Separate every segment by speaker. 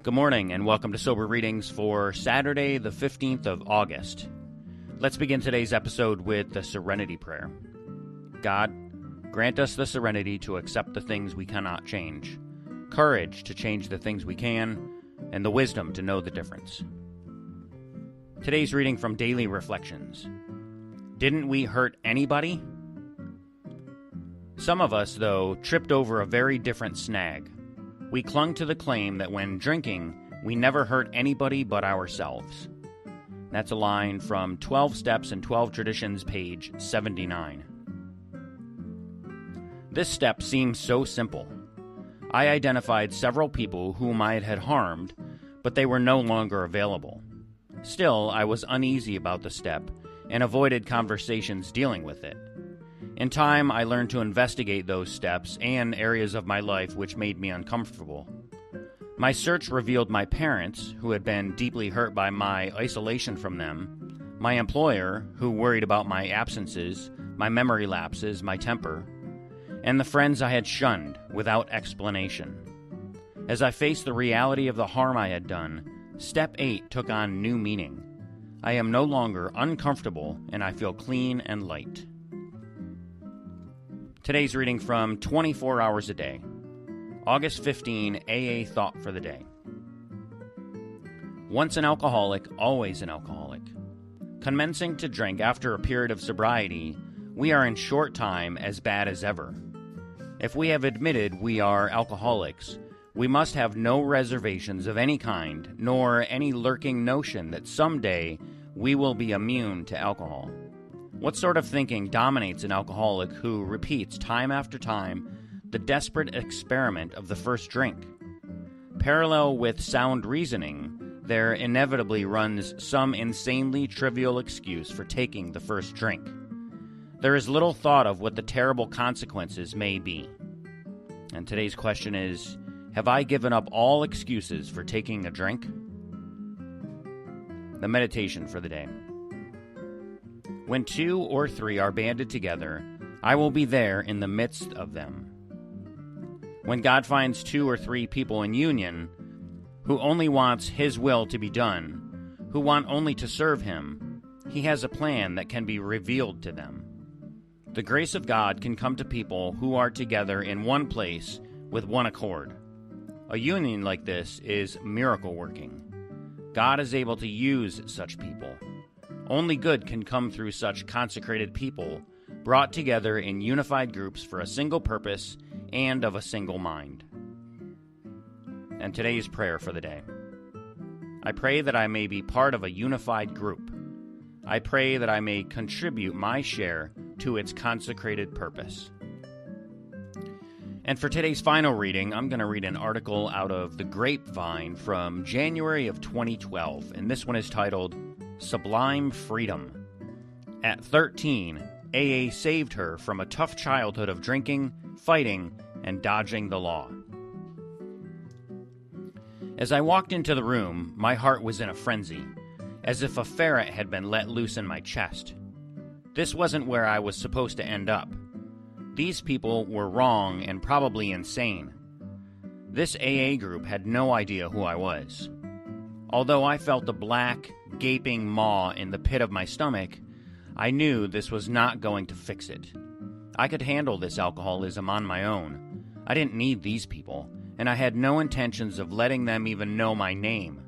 Speaker 1: Good morning and welcome to Sober Readings for Saturday, the 15th of August. Let's begin today's episode with the Serenity Prayer. God, grant us the serenity to accept the things we cannot change, courage to change the things we can, and the wisdom to know the difference. Today's reading from Daily Reflections. Didn't we hurt anybody? Some of us, though, tripped over a very different snag. We clung to the claim that when drinking, we never hurt anybody but ourselves. That's a line from 12 Steps and 12 Traditions, page 79. This step seems so simple. I identified several people whom I had harmed, but they were no longer available. Still, I was uneasy about the step and avoided conversations dealing with it. In time, I learned to investigate those steps and areas of my life which made me uncomfortable. My search revealed my parents, who had been deeply hurt by my isolation from them, my employer, who worried about my absences, my memory lapses, my temper, and the friends I had shunned without explanation. As I faced the reality of the harm I had done, Step 8 took on new meaning. I am no longer uncomfortable, and I feel clean and light. Today's reading from 24 Hours a Day, August 15, AA Thought for the Day. Once an alcoholic, always an alcoholic. Commencing to drink after a period of sobriety, we are in short time as bad as ever. If we have admitted we are alcoholics, we must have no reservations of any kind, nor any lurking notion that someday we will be immune to alcohol. What sort of thinking dominates an alcoholic who repeats time after time the desperate experiment of the first drink? Parallel with sound reasoning, there inevitably runs some insanely trivial excuse for taking the first drink. There is little thought of what the terrible consequences may be. And today's question is, have I given up all excuses for taking a drink? The meditation for the day. When 2 or 3 are banded together, I will be there in the midst of them. When God finds 2 or 3 people in union, who only wants His will to be done, who want only to serve Him, He has a plan that can be revealed to them. The grace of God can come to people who are together in one place with one accord. A union like this is miracle working. God is able to use such people. Only good can come through such consecrated people, brought together in unified groups for a single purpose and of a single mind. And today's prayer for the day. I pray that I may be part of a unified group. I pray that I may contribute my share to its consecrated purpose. And for today's final reading, I'm going to read an article out of The Grapevine from January of 2012, and this one is titled Sublime Freedom. At 13, AA saved her from a tough childhood of drinking, fighting, and dodging the law. As I walked into the room, my heart was in a frenzy, as if a ferret had been let loose in my chest. This wasn't where I was supposed to end up. These people were wrong and probably insane. This AA group had no idea who I was. Although I felt a black, gaping maw in the pit of my stomach, I knew this was not going to fix it. I could handle this alcoholism on my own. I didn't need these people, and I had no intentions of letting them even know my name.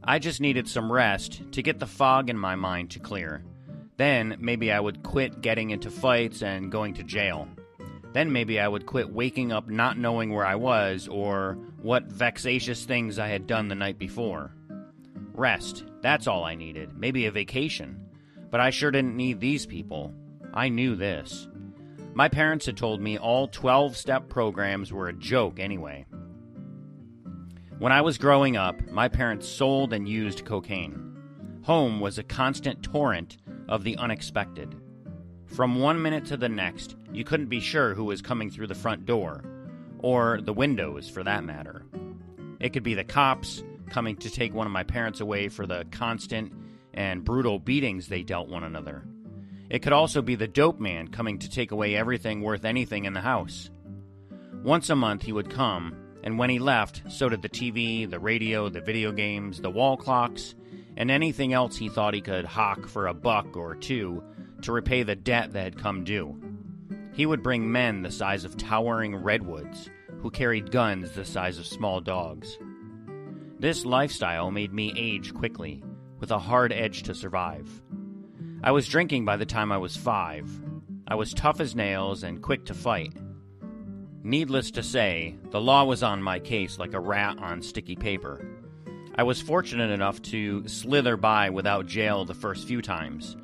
Speaker 1: I just needed some rest to get the fog in my mind to clear. Then maybe I would quit getting into fights and going to jail. Then maybe I would quit waking up not knowing where I was or what vexatious things I had done the night before. Rest, that's all I needed. Maybe a vacation. But I sure didn't need these people. I knew this. My parents had told me all 12-step programs were a joke anyway. When I was growing up, my parents sold and used cocaine. Home was a constant torrent of the unexpected. From one minute to the next, you couldn't be sure who was coming through the front door, or the windows for that matter. It could be the cops coming to take one of my parents away for the constant and brutal beatings they dealt one another. It could also be the dope man coming to take away everything worth anything in the house. Once a month he would come, And when he left, so did the TV, the radio, the video games, the wall clocks, and anything else he thought he could hawk for $1 or $2 to repay the debt that had come due. He would bring men the size of towering redwoods who carried guns the size of small dogs. This lifestyle made me age quickly, with a hard edge to survive. I was drinking by the time I was 5. I was tough as nails and quick to fight. Needless to say, the law was on my case like a rat on sticky paper. I was fortunate enough to slither by without jail the first few times,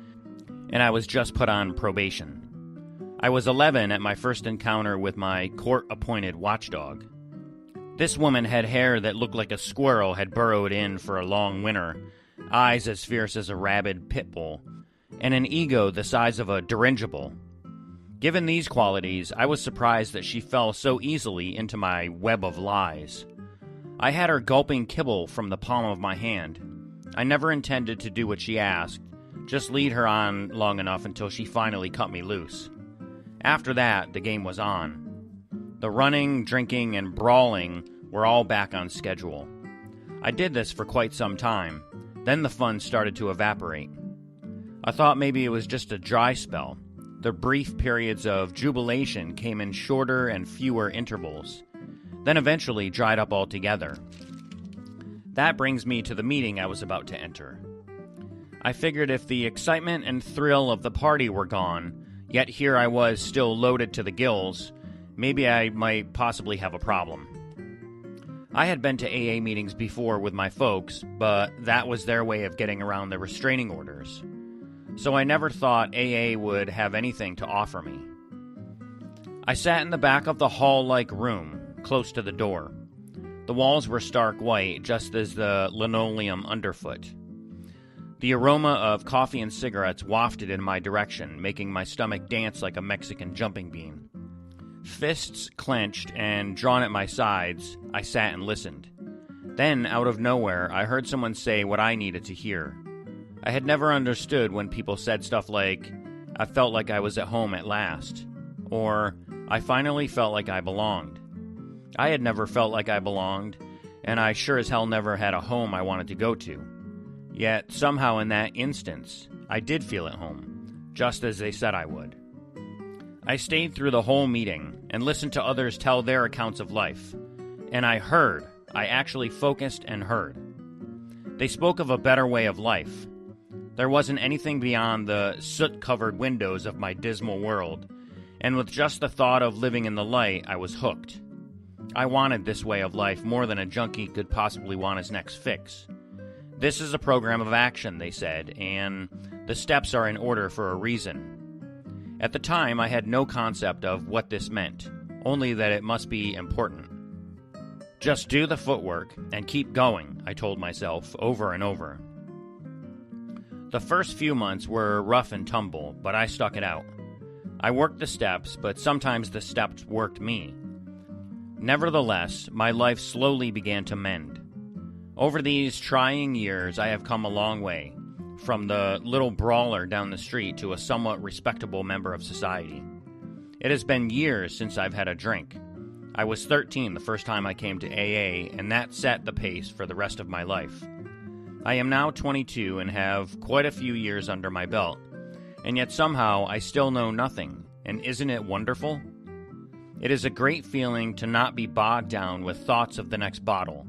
Speaker 1: and I was just put on probation. I was 11 at my first encounter with my court-appointed watchdog. This woman had hair that looked like a squirrel had burrowed in for a long winter, eyes as fierce as a rabid pit bull, and an ego the size of a dirigible. Given these qualities, I was surprised that she fell so easily into my web of lies. I had her gulping kibble from the palm of my hand. I never intended to do what she asked, just lead her on long enough until she finally cut me loose. After that, the game was on. The running, drinking, and brawling were all back on schedule. I did this for quite some time. Then the fun started to evaporate. I thought maybe it was just a dry spell. The brief periods of jubilation came in shorter and fewer intervals, then eventually dried up altogether. That brings me to the meeting I was about to enter. I figured if the excitement and thrill of the party were gone, yet here I was still loaded to the gills, maybe I might possibly have a problem. I had been to AA meetings before with my folks, but that was their way of getting around the restraining orders. So I never thought AA would have anything to offer me. I sat in the back of the hall-like room, close to the door. The walls were stark white, just as the linoleum underfoot. The aroma of coffee and cigarettes wafted in my direction, making my stomach dance like a Mexican jumping bean. Fists clenched and drawn at my sides, I sat and listened. Then, out of nowhere, I heard someone say what I needed to hear. I had never understood when people said stuff like, "I felt like I was at home at last," or "I finally felt like I belonged." I had never felt like I belonged, and I sure as hell never had a home I wanted to go to. Yet, somehow in that instance, I did feel at home, just as they said I would. I stayed through the whole meeting and listened to others tell their accounts of life. And I actually focused and heard. They spoke of a better way of life. There wasn't anything beyond the soot-covered windows of my dismal world, and with just the thought of living in the light, I was hooked. I wanted this way of life more than a junkie could possibly want his next fix. This is a program of action, they said, and the steps are in order for a reason. At the time, I had no concept of what this meant, only that it must be important. Just do the footwork and keep going, I told myself over and over. The first few months were rough and tumble, but I stuck it out. I worked the steps, but sometimes the steps worked me. Nevertheless, my life slowly began to mend. Over these trying years, I have come a long way, from the little brawler down the street to a somewhat respectable member of society. It has been years since I've had a drink. I was 13 the first time I came to AA, and that set the pace for the rest of my life. I am now 22 and have quite a few years under my belt, and yet somehow I still know nothing, and isn't it wonderful? It is a great feeling to not be bogged down with thoughts of the next bottle.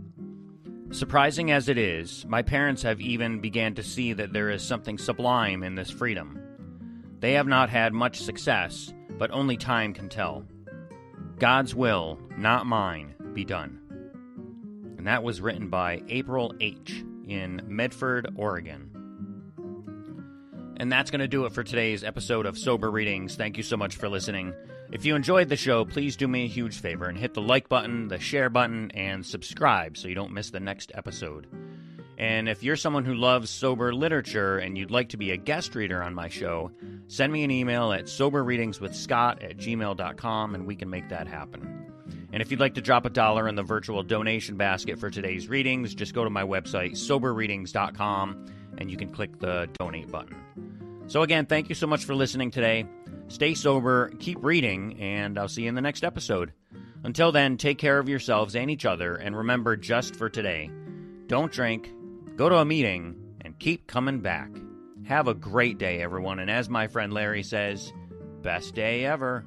Speaker 1: Surprising as it is, my parents have even began to see that there is something sublime in this freedom. They have not had much success, but only time can tell. God's will, not mine, be done. And that was written by April H. in Medford, Oregon. And that's going to do it for today's episode of Sober Readings. Thank you so much for listening. If you enjoyed the show, please do me a huge favor and hit the like button, the share button, and subscribe so you don't miss the next episode. And if you're someone who loves sober literature and you'd like to be a guest reader on my show, send me an email at soberreadingswithscott@gmail.com and we can make that happen. And if you'd like to drop $1 in the virtual donation basket for today's readings, just go to my website, soberreadings.com, and you can click the donate button. So again, thank you so much for listening today. Stay sober, keep reading, and I'll see you in the next episode. Until then, take care of yourselves and each other, and remember, just for today, don't drink, go to a meeting, and keep coming back. Have a great day, everyone, and as my friend Larry says, best day ever.